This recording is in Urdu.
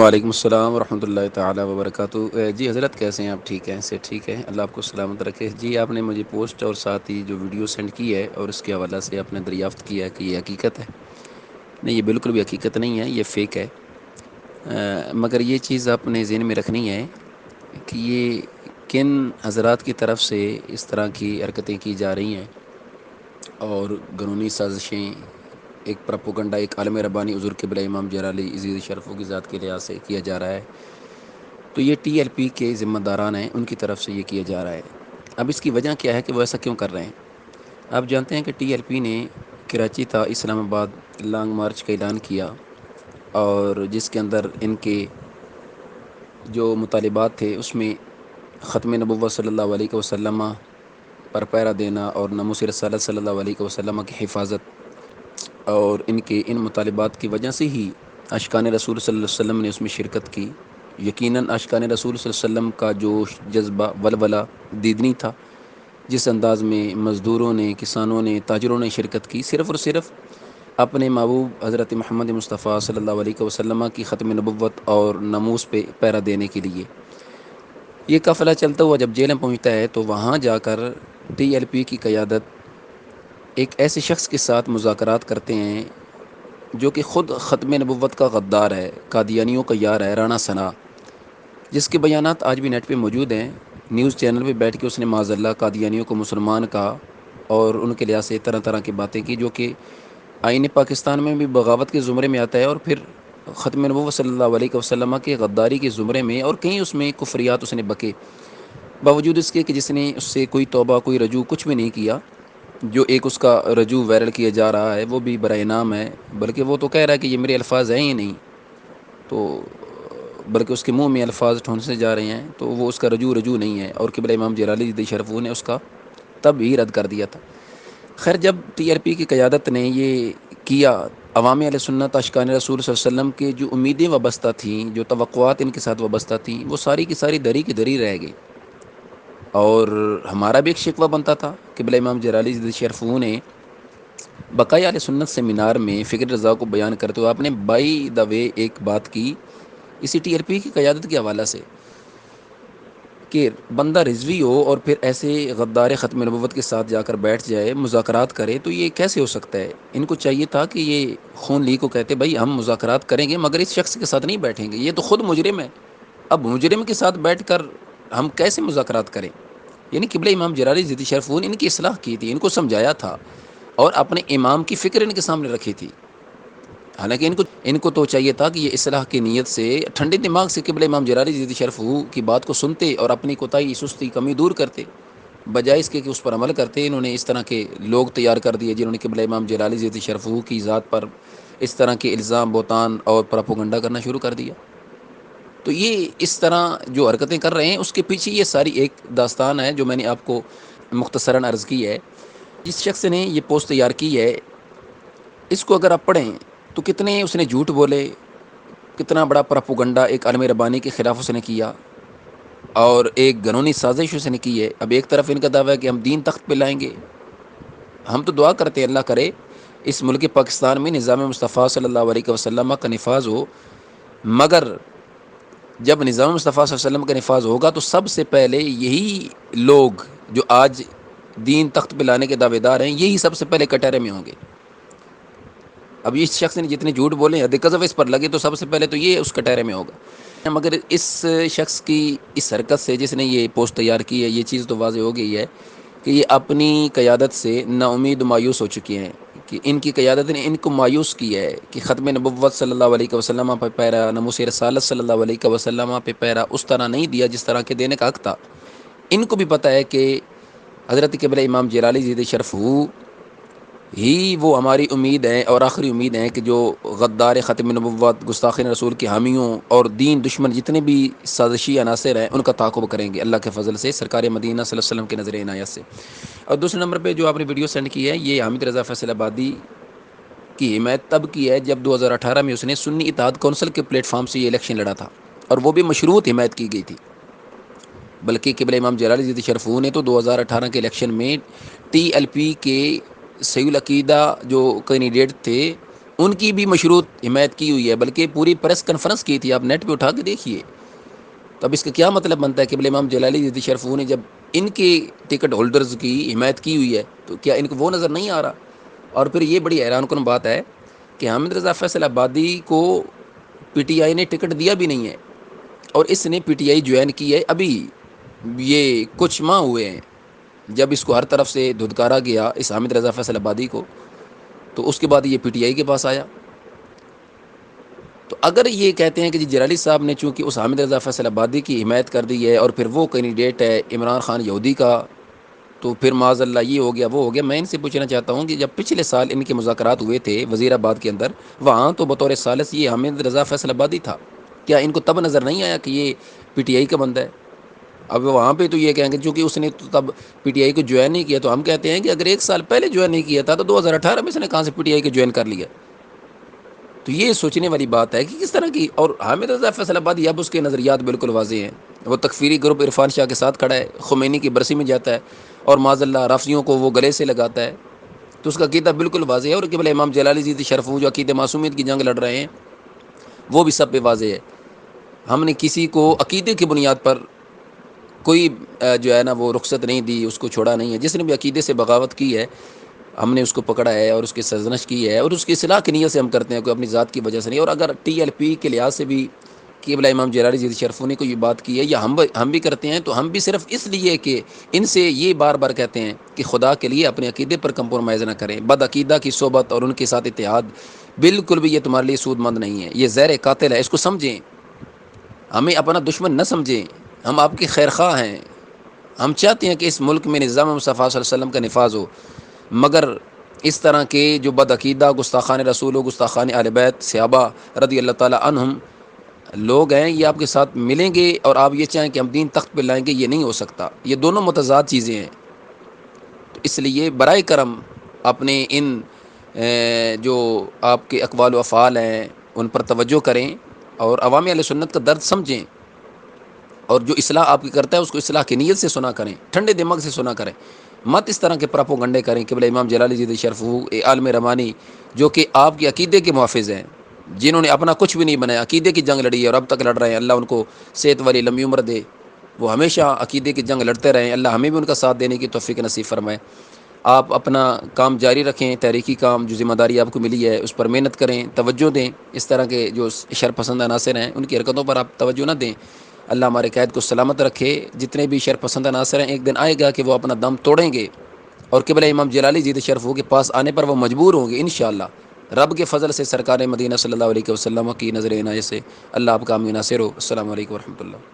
وعلیکم السلام ورحمۃ اللہ تعالیٰ وبرکاتہ۔ جی حضرت کیسے ہیں آپ؟ ٹھیک ہیں؟ سے ٹھیک ہے، اللہ آپ کو سلامت رکھے۔ جی آپ نے مجھے پوسٹ اور ساتھ ہی جو ویڈیو سینڈ کی ہے اور اس کے حوالہ سے آپ نے دریافت کیا ہے کہ یہ حقیقت ہے؟ نہیں، یہ بالکل بھی حقیقت نہیں ہے، یہ فیک ہے۔ مگر یہ چیز آپ نے ذہن میں رکھنی ہے کہ یہ کن حضرات کی طرف سے اس طرح کی حرکتیں کی جا رہی ہیں اور قانونی سازشیں، ایک پروپیگنڈا ایک عالم ربانی حضور قبلہ امام جلالی عزیز شرفوں کی ذات کے لحاظ سے کیا جا رہا ہے، تو یہ ٹی ایل پی کے ذمہ داران ہیں، ان کی طرف سے یہ کیا جا رہا ہے۔ اب اس کی وجہ کیا ہے کہ وہ ایسا کیوں کر رہے ہیں؟ آپ جانتے ہیں کہ ٹی ایل پی نے کراچی تا اسلام آباد لانگ مارچ کا اعلان کیا، اور جس کے اندر ان کے جو مطالبات تھے اس میں ختم نبوت صلی اللہ علیہ وسلم پر پیرا دینا اور ناموس رسالت صلی اللہ علیہ وسلم کی حفاظت، اور ان مطالبات کی وجہ سے ہی عاشقان رسول صلی اللہ علیہ وسلم نے اس میں شرکت کی۔ یقیناً عاشقان رسول صلی اللہ علیہ وسلم کا جوش، جذبہ، ولولہ دیدنی تھا، جس انداز میں مزدوروں نے، کسانوں نے، تاجروں نے شرکت کی، صرف اور صرف اپنے محبوب حضرت محمد مصطفیٰ صلی اللہ علیہ وسلم کی ختم نبوت اور ناموس پہ پیرا دینے کے لیے۔ یہ قافلہ چلتا ہوا جب جیلیں پہنچتا ہے تو وہاں جا کر ٹی ایل پی کی قیادت ایک ایسے شخص کے ساتھ مذاکرات کرتے ہیں جو کہ خود ختم نبوت کا غدار ہے، قادیانیوں کا یار ہے، رانا ثنا، جس کے بیانات آج بھی نیٹ پہ موجود ہیں۔ نیوز چینل پہ بیٹھ کے اس نے معاذ اللہ قادیانیوں کو مسلمان کہا اور ان کے لحاظ سے طرح طرح کی باتیں کی، جو کہ آئین پاکستان میں بھی بغاوت کے زمرے میں آتا ہے، اور پھر ختم نبوت صلی اللہ علیہ وسلم کے غداری کے زمرے میں، اور کہیں اس میں کفریات اس نے بکے، باوجود اس کے کہ جس نے اس سے کوئی توبہ، کوئی رجوع کچھ بھی نہیں کیا۔ جو ایک اس کا رجوع وائرل کیا جا رہا ہے وہ بھی برائے نام ہے، بلکہ وہ تو کہہ رہا ہے کہ یہ میرے الفاظ ہیں ہی نہیں، تو بلکہ اس کے منہ میں الفاظ ٹھونسے جا رہے ہیں، تو وہ اس کا رجوع نہیں ہے، اور قبلہ امام جلالی عزیز شرفوں نے اس کا تب ہی رد کر دیا تھا۔ خیر، جب ٹی آر پی کی قیادت نے یہ کیا، عوام علیہ سنت عاشقان رسول صلی اللہ علیہ وسلم کی جو امیدیں وابستہ تھیں، جو توقعات ان کے ساتھ وابستہ تھیں، وہ ساری کی ساری دری کی دری رہ گئی۔ اور ہمارا بھی ایک شکوہ بنتا تھا، قبلہ امام جلالی عزیز شرفوں نے بقایا علیہ سنت سیمینار میں فکر رضا کو بیان کرتے ہوئے آپ نے بائی دا وے ایک بات کی اسی ٹی آر پی کی قیادت کے حوالہ سے، کہ بندہ رضوی ہو اور پھر ایسے غدار ختم نبوت کے ساتھ جا کر بیٹھ جائے، مذاکرات کرے، تو یہ کیسے ہو سکتا ہے؟ ان کو چاہیے تھا کہ یہ خون لی کو کہتے بھائی ہم مذاکرات کریں گے مگر اس شخص کے ساتھ نہیں بیٹھیں گے، یہ تو خود مجرم ہے، اب مجرم کے ساتھ بیٹھ کر ہم کیسے مذاکرات کریں؟ یعنی قبلہ امام جلالی ضد شرفون ان کی اصلاح کی تھی، ان کو سمجھایا تھا، اور اپنے امام کی فکر ان کے سامنے رکھی تھی۔ حالانکہ ان کو تو چاہیے تھا کہ یہ اصلاح کی نیت سے ٹھنڈے دماغ سے قبلہ امام جلالی ضد شرفوں کی بات کو سنتے اور اپنی کوتاہی، سستی، کمی دور کرتے، بجائے اس کے کہ اس پر عمل کرتے۔ انہوں نے اس طرح کے لوگ تیار کر دیے جنہوں نے قبلہ امام جلالی ضد شرفوں کی ذات پر اس طرح کے الزام، بہتان اور پروپیگنڈا کرنا شروع کر دیا۔ تو یہ اس طرح جو حرکتیں کر رہے ہیں اس کے پیچھے یہ ساری ایک داستان ہے جو میں نے آپ کو مختصراً عرض کی ہے۔ جس شخص نے یہ پوسٹ تیار کی ہے، اس کو اگر آپ پڑھیں تو کتنے اس نے جھوٹ بولے، کتنا بڑا پروپیگنڈا ایک عالم ربانی کے خلاف اس نے کیا، اور ایک قانونی سازش اس نے کی ہے۔ اب ایک طرف ان کا دعویٰ ہے کہ ہم دین تخت پہ لائیں گے، ہم تو دعا کرتے ہیں اللہ کرے اس ملک پاکستان میں نظام مصطفیٰ صلی اللہ علیہ وسلم کا نفاذ ہو، مگر جب نظام مصطفیٰ صلی اللہ علیہ وسلم کا نفاذ ہوگا تو سب سے پہلے یہی لوگ جو آج دین تخت پہ لانے کے دعوے دار ہیں، یہی سب سے پہلے کٹہرے میں ہوں گے۔ اب اس شخص نے جتنے جھوٹ بولے حد قذف اس پر لگے تو سب سے پہلے تو یہ اس کٹہرے میں ہوگا۔ مگر اس شخص کی اس حرکت سے، جس نے یہ پوسٹ تیار کی ہے، یہ چیز تو واضح ہو گئی ہے کہ یہ اپنی قیادت سے نا امید مایوس ہو چکی ہیں، کہ ان کی قیادت نے ان کو مایوس کیا ہے کہ ختم نبوت صلی اللہ علیہ وسلم پہ پیرا، ناموس رسالت صلی اللہ علیہ وسلم پہ پیرا اس طرح نہیں دیا جس طرح کے دینے کا حق تھا۔ ان کو بھی پتہ ہے کہ حضرت قبلہ امام جلالی ضد شرف ہی وہ ہماری امید ہے اور آخری امید ہے کہ جو غدار ختم نبوت، گستاخین رسول کے حامیوں اور دین دشمن جتنے بھی سازشی عناصر ہیں ان کا تعاقب کریں گے اللہ کے فضل سے، سرکار مدینہ صلی اللہ علیہ وسلم کے نظر عنایت سے۔ اور دوسرے نمبر پہ جو آپ نے ویڈیو سینڈ کی ہے، یہ حامد رضا فیصل آبادی کی حمایت تب کی ہے جب 2018 میں اس نے سنی اتحاد کونسل کے پلیٹ فارم سے یہ الیکشن لڑا تھا، اور وہ بھی مشروط حمایت کی گئی تھی۔ بلکہ قبلہ امام جلالی ضد شرفوں نے تو 2018 کے الیکشن میں ٹی ایل پی کے سعی العقیدہ جو کینڈیڈیٹ تھے ان کی بھی مشروط حمایت کی ہوئی ہے، بلکہ پوری پریس کانفرنس کی تھی، آپ نیٹ پہ اٹھا کے دیکھیے۔ تو اب اس کا کیا مطلب بنتا ہے کہ امام جلالی رضی شرفو نے جب ان کے ٹکٹ ہولڈرز کی حمایت کی ہوئی ہے تو کیا ان کو وہ نظر نہیں آ رہا؟ اور پھر یہ بڑی حیران کن بات ہے کہ حامد رضا فیصل آبادی کو پی ٹی آئی نے ٹکٹ دیا بھی نہیں ہے، اور اس نے پی ٹی آئی جوائن کی ہے ابھی، یہ کچھ ماہ ہوئے ہیں جب اس کو ہر طرف سے دھدکارا گیا اس حامد رضا فیصل آبادی کو، تو اس کے بعد یہ پی ٹی آئی کے پاس آیا۔ تو اگر یہ کہتے ہیں کہ جی جلالی صاحب نے چونکہ اس حامد رضا فیصل آبادی کی حمایت کر دی ہے اور پھر وہ کینڈیڈیٹ ہے عمران خان یہودی کا، تو پھر معاذ اللہ یہ ہو گیا وہ ہو گیا۔ میں ان سے پوچھنا چاہتا ہوں کہ جب پچھلے سال ان کے مذاکرات ہوئے تھے وزیر آباد کے اندر، وہاں تو بطور ثالث یہ حامد رضا فیصل آبادی تھا، کیا ان کو تب نظر نہیں آیا کہ یہ پی ٹی آئی کا بندہ ہے؟ اب وہاں پہ تو یہ کہیں گے چونکہ اس نے تو تب پی ٹی آئی کو جوائن نہیں کیا، تو ہم کہتے ہیں کہ اگر ایک سال پہلے جوائن نہیں کیا تھا تو 2018 میں اس نے کہاں سے پی ٹی آئی کو جوائن کر لیا؟ تو یہ سوچنے والی بات ہے کہ کس طرح کی، اور حامد رضا فیصل آبادی اب اس کے نظریات بالکل واضح ہیں، وہ تکفیری گروپ عرفان شاہ کے ساتھ کھڑا ہے، خمینی کی برسی میں جاتا ہے اور معاذ اللہ رافضیوں کو وہ گلے سے لگاتا ہے، تو اس کا عقیدہ بالکل واضح ہے۔ اور قبلہ امام جلالی رضی شرفو جو عقیدہ معصومیت کی جنگ لڑ رہے ہیں وہ بھی سب پہ واضح ہے۔ ہم نے کسی کو عقیدے کی بنیاد پر کوئی جو ہے نا وہ رخصت نہیں دی، اس کو چھوڑا نہیں ہے، جس نے بھی عقیدے سے بغاوت کی ہے ہم نے اس کو پکڑا ہے اور اس کی سرزنش کی ہے، اور اس کی اصلاح کی نیت سے ہم کرتے ہیں، کوئی اپنی ذات کی وجہ سے نہیں۔ اور اگر ٹی ایل پی کے لحاظ سے بھی قبلہ امام جلالی رضی شرفو نے کو یہ بات کی ہے یا ہم بھی کرتے ہیں، تو ہم بھی صرف اس لیے کہ ان سے یہ بار بار کہتے ہیں کہ خدا کے لیے اپنے عقیدے پر کمپرومائز نہ کریں، بد عقیدہ کی صحبت اور ان کے ساتھ اتحاد بالکل بھی یہ تمہارے لیے سود مند نہیں ہے، یہ زہر قاتل ہے، اس کو سمجھیں، ہمیں اپنا دشمن نہ سمجھیں، ہم آپ کے خیر خواہ ہیں، ہم چاہتے ہیں کہ اس ملک میں نظام مصطفیٰ صلی اللہ علیہ وسلم کا نفاذ ہو، مگر اس طرح کے جو بد عقیدہ گستاخان رسول و گستاخان اہل بیت صحابہ رضی اللہ تعالی عنہم لوگ ہیں، یہ آپ کے ساتھ ملیں گے اور آپ یہ چاہیں کہ ہم دین تخت پہ لائیں گے، یہ نہیں ہو سکتا، یہ دونوں متضاد چیزیں ہیں۔ تو اس لیے برائے کرم اپنے ان جو آپ کے اقوال و افعال ہیں ان پر توجہ کریں اور عوام اہل سنت کا درد سمجھیں، اور جو اصلاح آپ کی کرتا ہے اس کو اصلاح کی نیت سے سنا کریں، ٹھنڈے دماغ سے سنا کریں، مت اس طرح کے پراپوگنڈے کریں۔ قبلہ امام جلالی رضی شرفو عالم رمانی جو کہ آپ کے عقیدے کے محافظ ہیں، جنہوں نے اپنا کچھ بھی نہیں بنایا، عقیدے کی جنگ لڑی ہے اور اب تک لڑ رہے ہیں، اللہ ان کو صحت والی لمبی عمر دے، وہ ہمیشہ عقیدے کی جنگ لڑتے رہیں، اللہ ہمیں بھی ان کا ساتھ دینے کی توفیق نصیب فرمائے۔ آپ اپنا کام جاری رکھیں، تحریکی کام جو ذمہ داری آپ کو ملی ہے اس پر محنت کریں، توجہ دیں، اس طرح کے جو شر پسند عناصر ہیں ان کی حرکتوں پر آپ توجہ نہ دیں۔ اللہ ہمارے قائد کو سلامت رکھے۔ جتنے بھی شر پسند عناصر ہیں ایک دن آئے گا کہ وہ اپنا دم توڑیں گے اور قبلہ امام جلالی رضی شرفو کے پاس آنے پر وہ مجبور ہوں گے انشاءاللہ۔ رب کے فضل سے سرکار مدینہ صلی اللہ علیہ وسلم کی نظر عنایت سے اللہ آپ کا امین ناصر ہو۔ السلام علیکم ورحمۃ اللہ۔